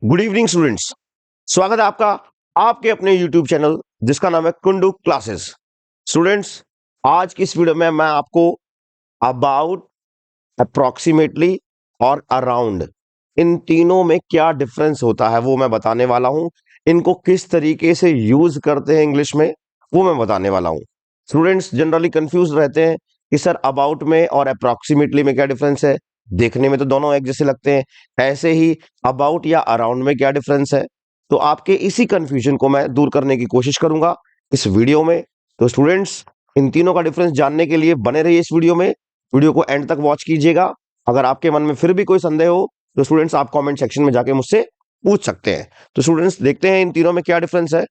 Good evening students. स्वागत है आपका आपके अपने यूट्यूब चैनल जिसका नाम है कुंडू क्लासेस। स्टूडेंट्स, आज की इस वीडियो में मैं आपको अबाउट, अप्रोक्सीमेटली और अराउंड, इन तीनों में क्या डिफरेंस होता है वो मैं बताने वाला हूं। इनको किस तरीके से यूज करते हैं इंग्लिश में वो मैं बताने वाला हूं। स्टूडेंट्स जनरली कंफ्यूज रहते हैं कि सर अबाउट में और अप्रोक्सीमेटली में क्या डिफरेंस है। देखने में तो दोनों एक जैसे लगते हैं, ऐसे ही अबाउट या अराउंड में क्या डिफरेंस है। तो आपके इसी कंफ्यूजन को मैं दूर करने की कोशिश करूंगा इस वीडियो में। तो स्टूडेंट्स, इन तीनों का डिफरेंस जानने के लिए बने रहिए इस वीडियो को एंड तक वॉच कीजिएगा। अगर आपके मन में फिर भी कोई संदेह हो तो स्टूडेंट्स आप कमेंट सेक्शन में जाके मुझसे पूछ सकते हैं। तो स्टूडेंट्स देखते हैं इन तीनों में क्या डिफरेंस है।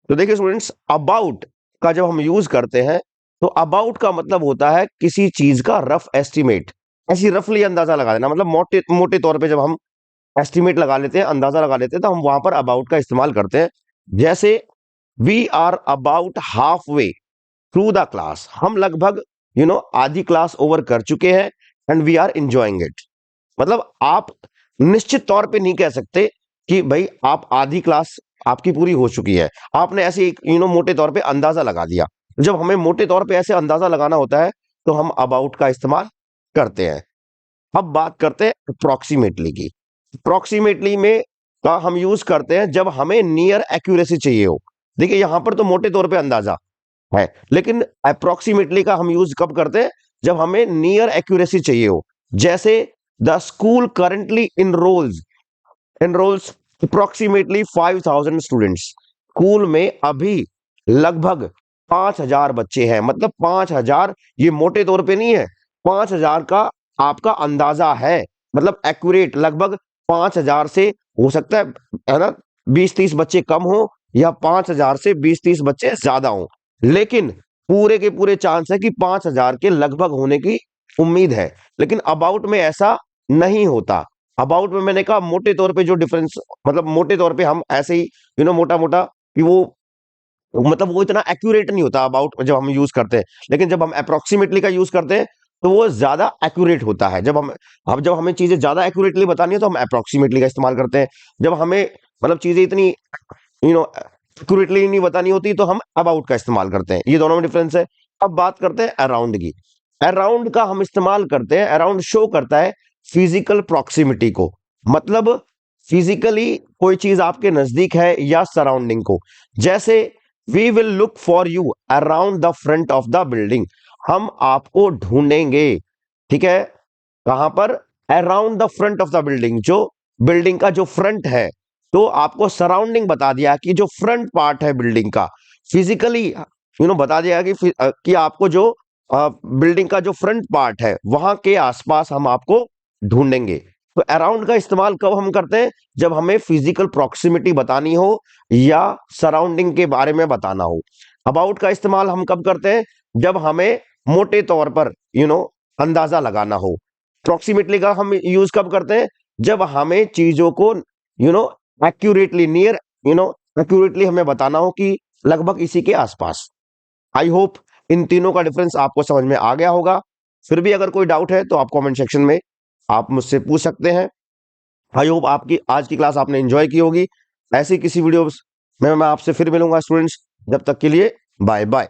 तो देखिए स्टूडेंट्स, अबाउट का जब हम यूज करते हैं तो अबाउट का मतलब होता है किसी चीज का रफ एस्टिमेट, ऐसी रफली अंदाजा लगा देना। मतलब मोटे मोटे तौर पे जब हम एस्टिमेट लगा लेते हैं, अंदाजा लगा लेते हैं, तो हम वहां पर अबाउट का इस्तेमाल करते हैं। जैसे we are about half way through the class, हम लगभग आधी क्लास ओवर कर चुके हैं and we are enjoying it. मतलब आप निश्चित तौर पे नहीं कह सकते कि भाई आप आधी क्लास आपकी पूरी हो चुकी है। आपने ऐसे मोटे तौर पे अंदाजा लगा दिया। जब हमें मोटे तौर पे ऐसे अंदाजा लगाना होता है तो हम अबाउट का इस्तेमाल करते हैं। अब बात करते हैं अप्रोक्सीमेटली की। अप्रोक्सीमेटली में का हम यूज करते हैं जब हमें नियर एक्यूरेसी चाहिए हो। देखिए यहां पर तो मोटे तौर पे अंदाजा है, लेकिन अप्रोक्सीमेटली का हम यूज कब करते हैं जब हमें नियर एक्यूरेसी चाहिए हो। जैसे the school currently enrols approximately 5,000 students. School में अभी लगभग 5,000 बच्चे हैं। मतलब 5,000 ये मोटे तौर पे नहीं है, 5,000 का आपका अंदाजा है। मतलब एक्यूरेट लगभग 5,000 से हो सकता है ना 20-30 बच्चे कम हो या 5,000 से 20-30 बच्चे ज्यादा हो, लेकिन पूरे के पूरे चांस है कि 5,000 के लगभग होने की उम्मीद है। लेकिन अबाउट में ऐसा नहीं होता। अबाउट में मैंने कहा मोटे तौर पे जो डिफरेंस, मतलब मोटे तौर पे हम ऐसे ही मोटा मोटा कि वो मतलब वो इतना एक्यूरेट नहीं होता अबाउट जब हम यूज करते हैं। लेकिन जब हम अप्रोक्सीमेटली का यूज करते हैं तो वो ज्यादा एक्यूरेट होता है। जब हमें चीजें ज्यादा एक्यूरेटली बतानी है तो हम अप्रोक्सीमेटली का इस्तेमाल करते हैं। जब हमें मतलब चीजें इतनी एक्यूरेटली नहीं बतानी होती तो हम अबाउट का इस्तेमाल करते हैं। ये दोनों में डिफरेंस है। अब बात करते हैं अराउंड की। अराउंड का हम इस्तेमाल करते हैं, अराउंड शो करता है फिजिकल प्रॉक्सिमिटी को। मतलब फिजिकली कोई चीज आपके नजदीक है या सराउंडिंग को। जैसे we will look for you around the front of the building, हम आपको ढूंढेंगे। ठीक है, कहां पर? Around the front of the building, जो बिल्डिंग का जो फ्रंट है। तो आपको सराउंडिंग बता दिया कि जो फ्रंट पार्ट है बिल्डिंग का, फिजिकली बता दिया कि आपको जो बिल्डिंग का जो फ्रंट पार्ट है वहां के आसपास हम आपको ढूंढेंगे। तो अराउंड का इस्तेमाल कब हम करते हैं? जब हमें फिजिकल प्रॉक्सिमिटी बतानी हो या सराउंडिंग के बारे में बताना हो। अबाउट का इस्तेमाल हम कब करते हैं? जब हमें मोटे तौर पर अंदाजा लगाना हो। प्रॉक्सिमिटली का हम यूज कब करते हैं? जब हमें चीजों को एक्यूरेटली नियर एक्यूरेटली हमें बताना हो कि लगभग इसी के आसपास। आई होप इन तीनों का डिफरेंस आपको समझ में आ गया होगा। फिर भी अगर कोई डाउट है तो आप कमेंट सेक्शन में आप मुझसे पूछ सकते हैं। आई होप आपकी आज की क्लास आपने एंजॉय की होगी। ऐसी किसी वीडियो में मैं आपसे फिर मिलूंगा स्टूडेंट्स। जब तक के लिए बाय बाय।